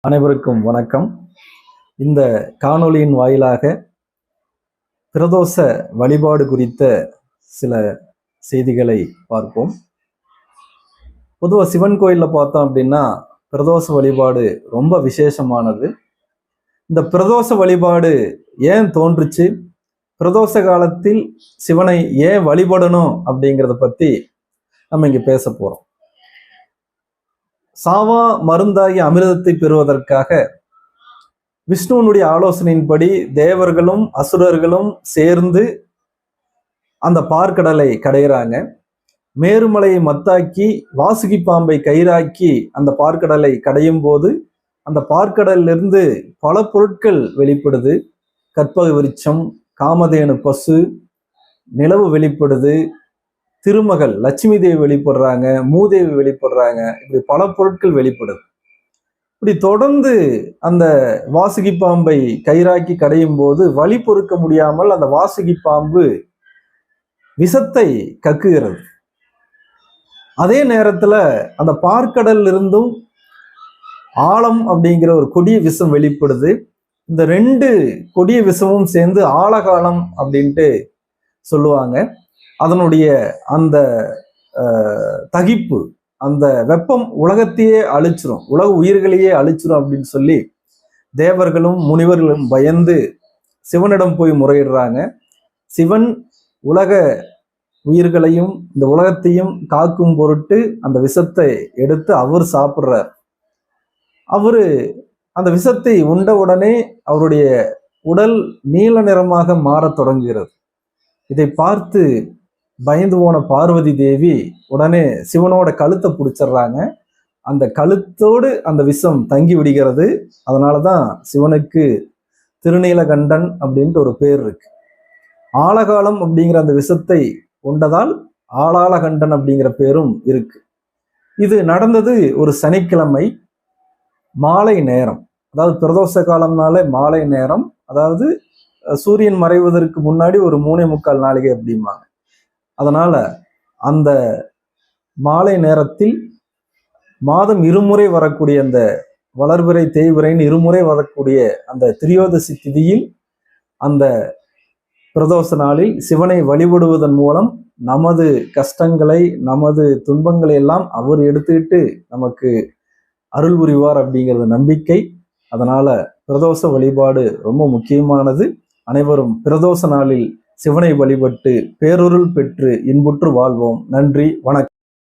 அனைவருக்கும் வணக்கம். இந்த காணொளியின் வாயிலாக பிரதோஷ வழிபாடு குறித்த சில செய்திகளை பார்ப்போம். பொதுவாக சிவன் கோயிலில் பார்த்தோம் அப்படின்னா பிரதோஷ வழிபாடு ரொம்ப விசேஷமானது. இந்த பிரதோஷ வழிபாடு ஏன் தோன்றுச்சு, பிரதோஷ காலத்தில் சிவனை ஏன் வழிபடணும் அப்படிங்கிறத பற்றி நம்ம இங்கே பேச போகிறோம். சாவா மருந்தாகிய அமிர்தத்தை பெறுவதற்காக விஷ்ணுவனுடைய ஆலோசனையின்படி தேவர்களும் அசுரர்களும் சேர்ந்து அந்த பார்க்கடலை கடைகிறாங்க. மேருமலையை மத்தாக்கி வாசுகி பாம்பை கயிறாக்கி அந்த பார்க்கடலை கடையும் போது அந்த பார்க்கடலிலிருந்து பல பொருட்கள் வெளிப்படுது. கற்பக விருட்சம், காமதேனு பசு, நிலவு வெளிப்படுது, திருமகள் லட்சுமி தேவி வெளிப்படுறாங்க, மூதேவி வெளிப்படுறாங்க. இப்படி பல பொருட்கள் வெளிப்படுது. இப்படி தொடர்ந்து அந்த வாசுகி பாம்பை கயிறாக்கி கடையும் போது வலி பொறுக்க முடியாமல் அந்த வாசுகி பாம்பு விஷத்தை கக்குகிறது. அதே நேரத்துல அந்த பார்க்கடல் இருந்தும் ஆழம் அப்படிங்கிற ஒரு கொடிய விஷம் வெளிப்படுது. இந்த ரெண்டு கொடிய விஷமும் சேர்ந்து ஆழகாலம் அப்படின்ட்டு சொல்லுவாங்க. அதனுடைய அந்த தகிப்பு, அந்த வெப்பம் உலகத்தையே அழிச்சிரும், உலக உயிர்களையே அழிச்சிரும் அப்படின்னு சொல்லி தேவர்களும் முனிவர்களும் பயந்து சிவனிடம் போய் முறையிடுறாங்க. சிவன் உலக உயிர்களையும் இந்த உலகத்தையும் காக்கும் பொருட்டு அந்த விஷத்தை எடுத்து அவர் சாப்பிட்றார். அவரு அந்த விஷத்தை உண்ட உடனே அவருடைய உடல் நீல நிறமாக மாறத் தொடங்குகிறது. இதை பார்த்து பயந்து போன பார்வதி தேவி உடனே சிவனோட கழுத்தை பிடிச்சிடுறாங்க. அந்த கழுத்தோடு அந்த விஷம் தங்கி விடுகிறது. அதனாலதான் சிவனுக்கு திருநீலகண்டன் அப்படின்ட்டு ஒரு பேர் இருக்கு. ஆழகாலம் அப்படிங்கிற அந்த விஷத்தை உண்டதால் ஆளாளகண்டன் அப்படிங்கிற பேரும் இருக்கு. இது நடந்தது ஒரு சனிக்கிழமை மாலை நேரம். அதாவது பிரதோஷ காலம்னாலே மாலை நேரம், அதாவது சூரியன் மறைவதற்கு முன்னாடி ஒரு 3:45 நாளிகை அப்படிம்பாங்க. அதனால அந்த மாலை நேரத்தில் மாதம் இருமுறை வரக்கூடிய அந்த வளர்பிறை தேய்பிறைன்னு இருமுறை வரக்கூடிய அந்த திரியோதசி திதியில் அந்த பிரதோஷ நாளில் சிவனை வழிபடுவதன் மூலம் நமது கஷ்டங்களை, நமது துன்பங்களை எல்லாம் அவர் எடுத்துக்கிட்டு நமக்கு அருள் புரிவார் அப்படிங்கிறது நம்பிக்கை. அதனால பிரதோஷ வழிபாடு ரொம்ப முக்கியமானது. அனைவரும் பிரதோஷ நாளில் சிவனை வழிபட்டு பேரருள் பெற்று இன்புற்று வாழ்வோம். நன்றி, வணக்கம்.